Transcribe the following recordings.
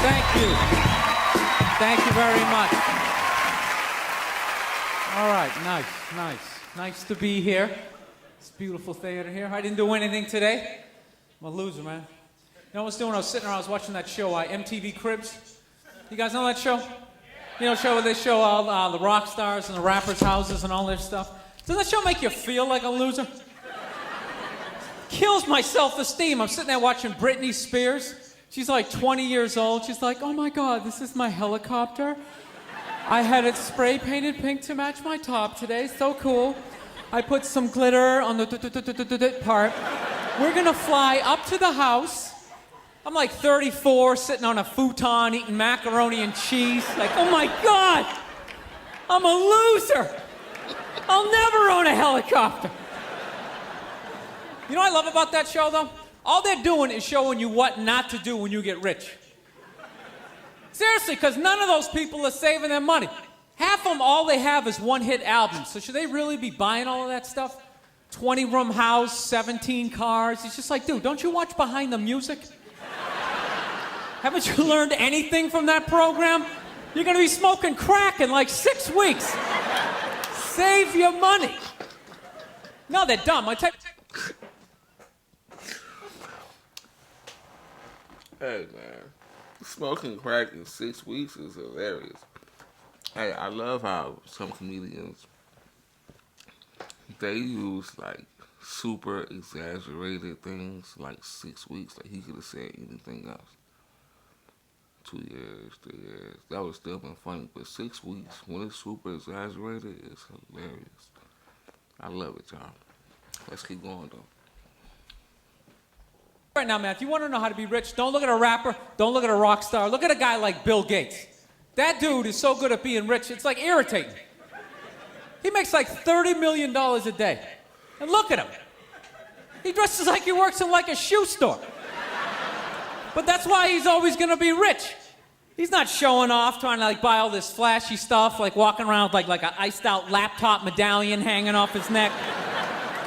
Thank you. Thank you very much. All right, nice. Nice to be here. It's a beautiful theater here. I didn't do anything today. I'm a loser, man. You know what I was doing? I was sitting around, I was watching that show, MTV Cribs. You guys know that show? You know, show where they show all the rock stars and the rappers' houses and all their stuff. Doesn't that show make you feel like a loser? Kills my self-esteem. I'm sitting there watching Britney Spears. She's like 20 years old. She's like, oh my God, this is my helicopter. I had it spray painted pink to match my top today. So cool. I put some glitter on the part. We're gonna fly up to the house. I'm like 34, sitting on a futon, eating macaroni and cheese. Like, oh my God, I'm a loser. I'll never own a helicopter. You know what I love about that show, though? All they're doing is showing you what not to do when you get rich. Seriously, because none of those people are saving their money. Half of them, all they have is one-hit albums. So should they really be buying all of that stuff? 20-room house, 17 cars. It's just like, dude, don't you watch Behind the Music? Haven't you learned anything from that program? You're going to be smoking crack in like 6 weeks. Save your money. No, they're dumb. Hey, man. Smoking crack in 6 weeks is hilarious. Hey, I love how some comedians, they use, like, super exaggerated things, like 6 weeks. Like, he could have said anything else. 2 years, 3 years. That would still been funny. But 6 weeks, when it's super exaggerated, it's hilarious. I love it, y'all. Let's keep going, though. Right now, man, if you want to know how to be rich, don't look at a rapper, don't look at a rock star. Look at a guy like Bill Gates. That dude is so good at being rich, it's like irritating. He makes like $30 million a day. And look at him. He dresses like he works in like a shoe store. But that's why he's always gonna be rich. He's not showing off, trying to like buy all this flashy stuff, like walking around with like an iced out laptop medallion hanging off his neck.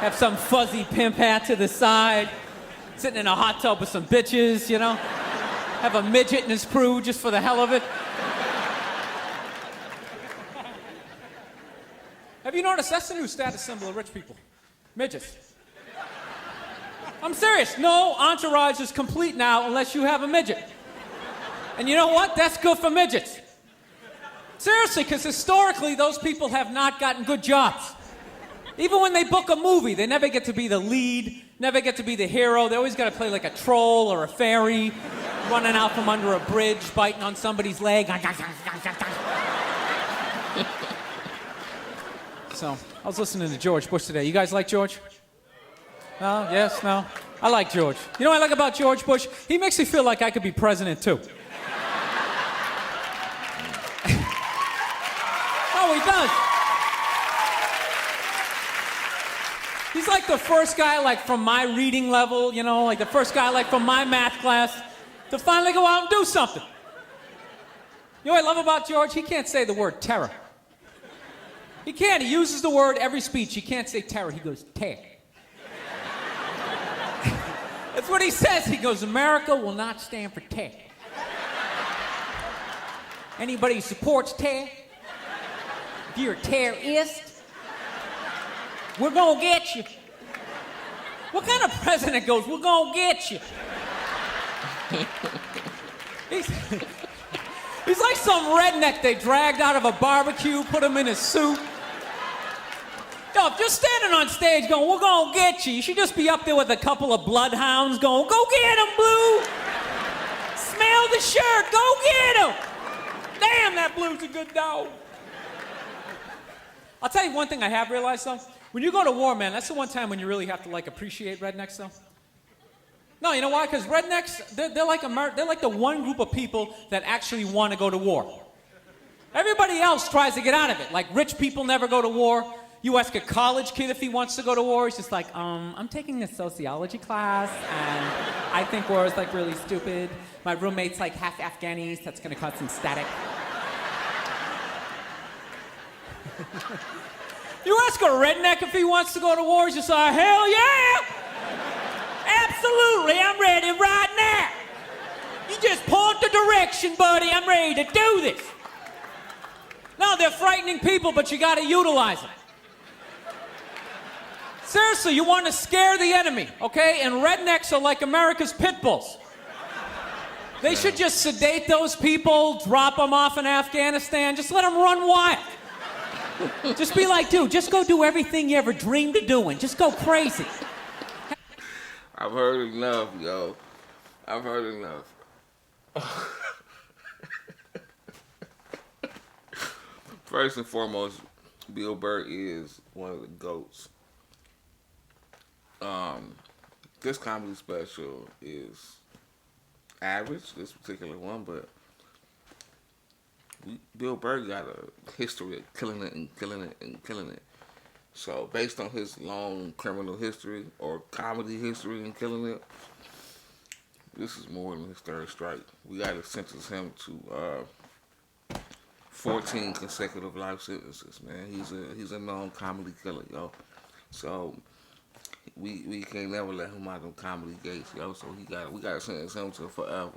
Have some fuzzy pimp hat to the side. Sitting in a hot tub with some bitches, you know? Have a midget in his crew just for the hell of it. Have you noticed that's the new status symbol of rich people? Midgets. I'm serious. No entourage is complete now unless you have a midget. And you know what? That's good for midgets. Seriously, because historically, those people have not gotten good jobs. Even when they book a movie, they never get to be the lead, never get to be the hero. They always got to play like a troll or a fairy, running out from under a bridge, biting on somebody's leg. So, I was listening to George Bush today. You guys like George? No? Yes? No? I like George. You know what I like about George Bush? He makes me feel like I could be president, too. Oh, he does. He's like the first guy, like, from my reading level, you know, like the first guy, like, from my math class to finally go out and do something. You know what I love about George? He can't say the word terror. He can't. He uses the word every speech. He can't say terror. He goes, tear. That's what he says. He goes, America will not stand for tear. Anybody who supports tear, if you're a terrorist, we're gonna get you. What kind of president goes, we're gonna get you? He's like some redneck they dragged out of a barbecue, put him in a suit. Yo, if you're standing on stage going, we're gonna get you, you should just be up there with a couple of bloodhounds going, go get him, Blue! Smell the shirt, go get him! Damn, that Blue's a good dog. I'll tell you one thing I have realized, though. When you go to war, man, that's the one time when you really have to, like, appreciate rednecks, though. No, you know why? Because rednecks, they're like the one group of people that actually want to go to war. Everybody else tries to get out of it. Like, rich people never go to war. You ask a college kid if he wants to go to war, he's just like, I'm taking this sociology class, and I think war is, like, really stupid. My roommate's, like, half Afghanis, that's gonna cause some static. You ask a redneck if he wants to go to war, he's just like, hell yeah! Absolutely, I'm ready right now! You just punch want the direction, buddy. I'm ready to do this. No, they're frightening people, but you got to utilize them. Seriously, you want to scare the enemy, okay? And rednecks are like America's pit bulls. They should just sedate those people, drop them off in Afghanistan, just let them run wild. Just be like, dude, just go do everything you ever dreamed of doing. Just go crazy. I've heard enough, yo. I've heard enough. First and foremost, Bill Burr is one of the GOATs. This comedy special is average, this particular one, but Bill Burr got a history of killing it and killing it and killing it. So based on his long criminal history or comedy history and killing it, this is more than his third strike. We got to sentence him to 14 consecutive life sentences, man. He's a known comedy killer, yo. So we can't never let him out of comedy gates, yo. So we got to sentence him to forever.